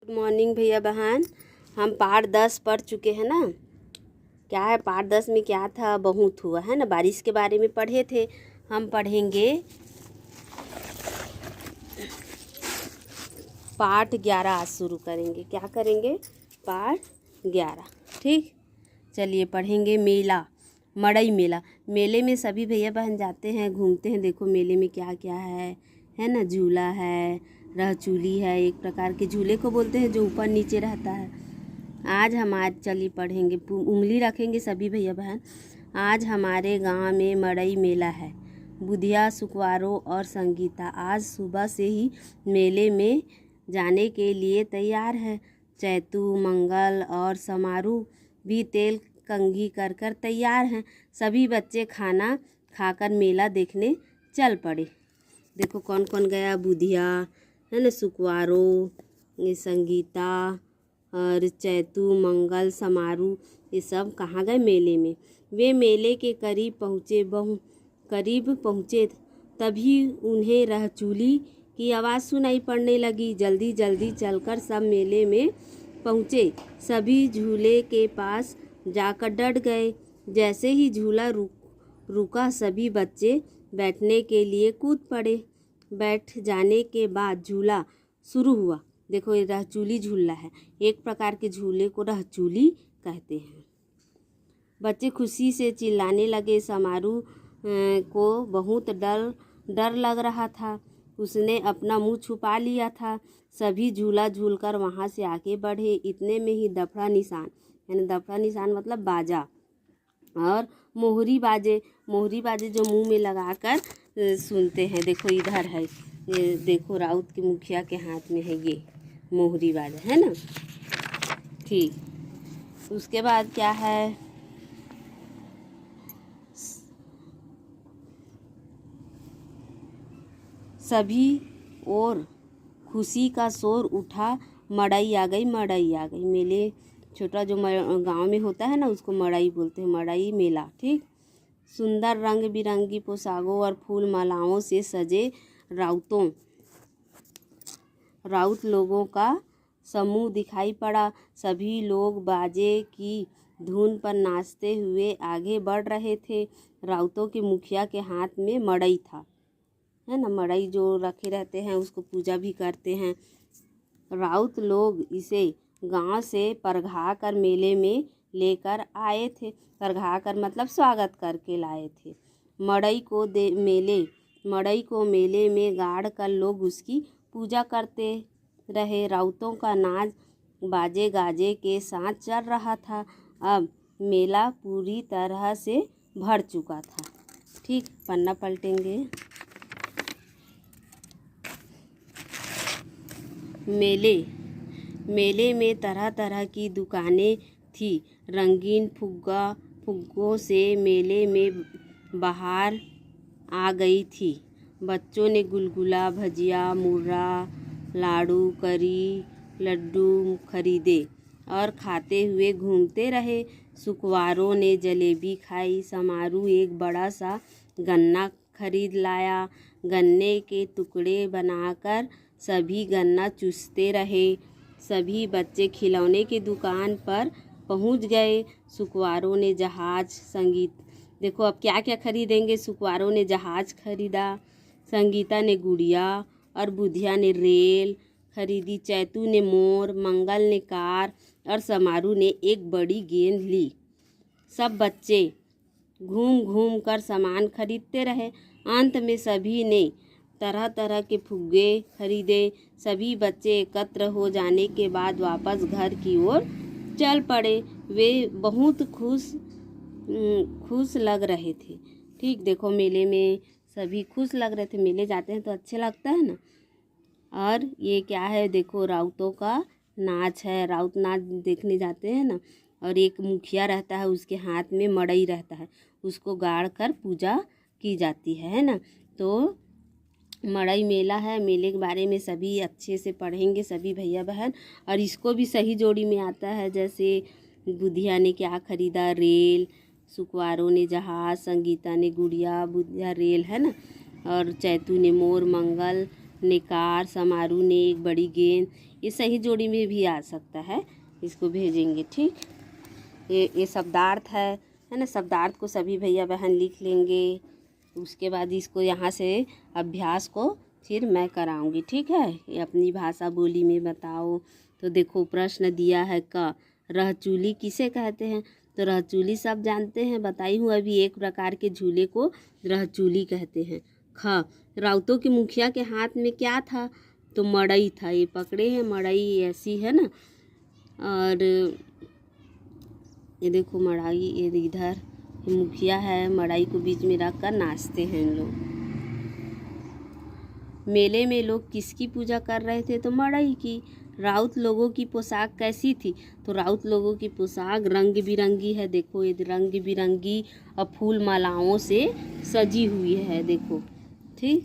Good morning भैया बहन। हम पाठ 10 पढ़ चुके हैं ना। क्या है पाठ 10 में क्या था, बहुत हुआ है ना, बारिश के बारे में पढ़े थे। हम पढ़ेंगे पाठ 11 आज शुरू करेंगे। क्या करेंगे? पाठ 11। ठीक, चलिए पढ़ेंगे। मेला, मड़ई मेला। मेले में सभी भैया बहन जाते हैं, घूमते हैं। देखो मेले में क्या क्या है ना। झूला है, रहचूली है, एक प्रकार के झूले को बोलते हैं जो ऊपर नीचे रहता है। आज हमारे चलिए पढ़ेंगे, उंगली रखेंगे सभी भैया बहन। आज हमारे गांव में मड़ई मेला है। बुधिया, सुकवारो और संगीता आज सुबह से ही मेले में जाने के लिए तैयार है। चैतू, मंगल और समारू भी तेल कंघी कर कर तैयार हैं। सभी बच्चे खाना खाकर मेला देखने चल पड़े। देखो कौन कौन गया। बुधिया है ना, सुकवारो, ये संगीता और चैतू, मंगल, समारू, ये सब कहाँ गए? मेले में। वे मेले के करीब पहुँचे तभी उन्हें रहचूली की आवाज़ सुनाई पड़ने लगी। जल्दी जल्दी चलकर सब मेले में पहुँचे। सभी झूले के पास जाकर डट गए। जैसे ही झूला रुका सभी बच्चे बैठने के लिए कूद पड़े। बैठ जाने के बाद झूला शुरू हुआ। देखो ये रहचूली झूला है, एक प्रकार के झूले को रहचूली कहते हैं। बच्चे खुशी से चिल्लाने लगे। समारू को बहुत डर लग रहा था। उसने अपना मुंह छुपा लिया था। सभी झूला झूलकर वहां से आगे बढ़े। इतने में ही दफड़ा निशान, यानी दफड़ा निशान मतलब बाजा, और मोहरी बाजे जो मुंह में लगाकर सुनते हैं। देखो इधर है, ये देखो राउत के मुखिया के हाथ में है ये मोहरी बाजा, है ना। ठीक, उसके बाद क्या है, सभी और खुशी का शोर उठा। मड़ई आ गई। मेले छोटा जो गांव में होता है ना, उसको मड़ई बोलते हैं, मड़ई मेला। ठीक, सुंदर रंग बिरंगी पोशाकों और फूल मालाओं से सजे राउत लोगों का समूह दिखाई पड़ा। सभी लोग बाजे की धुन पर नाचते हुए आगे बढ़ रहे थे। राउतों के मुखिया के हाथ में मड़ई था, है ना। मड़ई जो रखे रहते हैं उसको पूजा भी करते हैं। राउत लोग इसे गांव से परघा कर मेले में लेकर आए थे। परघा कर मतलब स्वागत करके लाए थे। मड़ई को मेले में गाड़ कर लोग उसकी पूजा करते रहे। राउतों का नाच बाजे गाजे के साथ चल रहा था। अब मेला पूरी तरह से भर चुका था। ठीक, पन्ना पलटेंगे। मेले में तरह तरह की दुकानें थी। रंगीन फुग्गों से मेले में बाहर आ गई थी। बच्चों ने गुलगुला, भजिया, मुर्रा, लाड़ू, करी, लड्डू खरीदे और खाते हुए घूमते रहे। सुकवारों ने जलेबी खाई। समारू एक बड़ा सा गन्ना खरीद लाया। गन्ने के टुकड़े बनाकर सभी गन्ना चूसते रहे। सभी बच्चे खिलौने की दुकान पर पहुंच गए। सुकवारों ने जहाज, संगीत, देखो अब क्या क्या खरीदेंगे। सुकवारों ने जहाज खरीदा, संगीता ने गुड़िया और बुधिया ने रेल खरीदी। चैतू ने मोर, मंगल ने कार और समारू ने एक बड़ी गेंद ली। सब बच्चे घूम घूम कर सामान खरीदते रहे। अंत में सभी ने तरह तरह के फुग्गे खरीदे। सभी बच्चे एकत्र हो जाने के बाद वापस घर की ओर चल पड़े। वे बहुत खुश लग रहे थे। ठीक, देखो मेले में सभी खुश लग रहे थे। मेले जाते हैं तो अच्छे लगता है ना। और ये क्या है, देखो राउतों का नाच है। राउत नाच देखने जाते हैं ना। और एक मुखिया रहता है, उसके हाथ में मड़ई रहता है, उसको गाड़ कर पूजा की जाती है ना। तो मड़ई मेला है। मेले के बारे में सभी अच्छे से पढ़ेंगे सभी भैया बहन। और इसको भी सही जोड़ी में आता है। जैसे बुधिया ने क्या खरीदा? रेल। सुकवारों ने जहाज, संगीता ने गुड़िया, बुधिया रेल, है ना। और चैतू ने मोर, मंगल ने कार, समारू ने एक बड़ी गेंद। ये सही जोड़ी में भी आ सकता है, इसको भेजेंगे। ठीक, ये शब्दार्थ है ना। शब्दार्थ को सभी भैया बहन लिख लेंगे। उसके बाद इसको यहाँ से अभ्यास को फिर मैं कराऊंगी। ठीक है, ये अपनी भाषा बोली में बताओ। तो देखो प्रश्न दिया है क, रहचूली किसे कहते हैं? तो रहचूली सब जानते हैं, बताई हूँ अभी। एक प्रकार के झूले को रहचूली कहते हैं। ख, राउतों के मुखिया के हाथ में क्या था? तो मड़ई था। ये पकड़े हैं मड़ई, ऐसी है ना। और ये देखो मड़ाई, ये इधर मुखिया है, मड़ाई को बीच में रख कर नाचते हैं लोग। मेले में लोग किसकी पूजा कर रहे थे? तो मड़ई की। राउत लोगों की पोशाक कैसी थी? तो राउत लोगों की पोशाक रंग बिरंगी है। देखो ये रंग बिरंगी और फूल मालाओं से सजी हुई है, देखो। ठीक,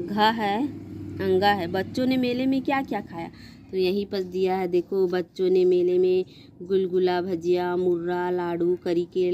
घ है, अंगा है। बच्चों ने मेले में क्या क्या खाया? तो यहीं पर दिया है, देखो। बच्चों ने मेले में गुलगुला, भजिया, मुर्रा, लाडू, करी के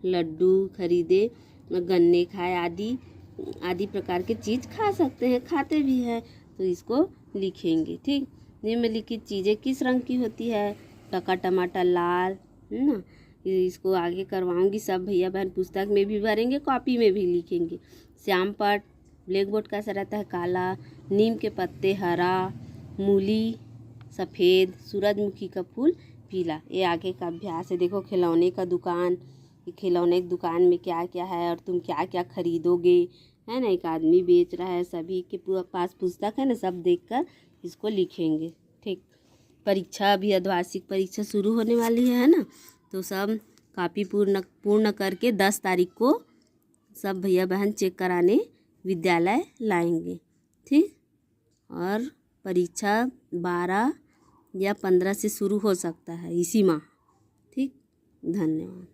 लड्डू खरीदे, गन्ने खाए, आदि प्रकार के चीज़ खा सकते हैं, खाते भी हैं। तो इसको लिखेंगे। ठीक, निम्नलिखित चीज़ें किस रंग की होती है? टका टमाटर लाल, है ना। इसको आगे करवाऊंगी, सब भैया बहन पुस्तक में भी भरेंगे, कॉपी में भी लिखेंगे। श्याम पट ब्लैक बोर्ड कैसा रहता है? काला। नीम के पत्ते हरा, मूली सफ़ेद, सूरजमुखी का फूल पीला। ये आगे का अभ्यास है। देखो खिलौने का दुकान, खिलौने की दुकान में क्या क्या है और तुम क्या क्या खरीदोगे, है ना। एक आदमी बेच रहा है, सभी के पास पुस्तक है ना, सब देखकर इसको लिखेंगे। ठीक, परीक्षा भी, अर्धवार्षिक परीक्षा शुरू होने वाली है ना। तो सब कापी पूर्ण करके 10 तारीख को सब भैया बहन चेक कराने विद्यालय लाएंगे। ठीक, और परीक्षा 12 या 15 से शुरू हो सकता है इसी माह। ठीक, धन्यवाद।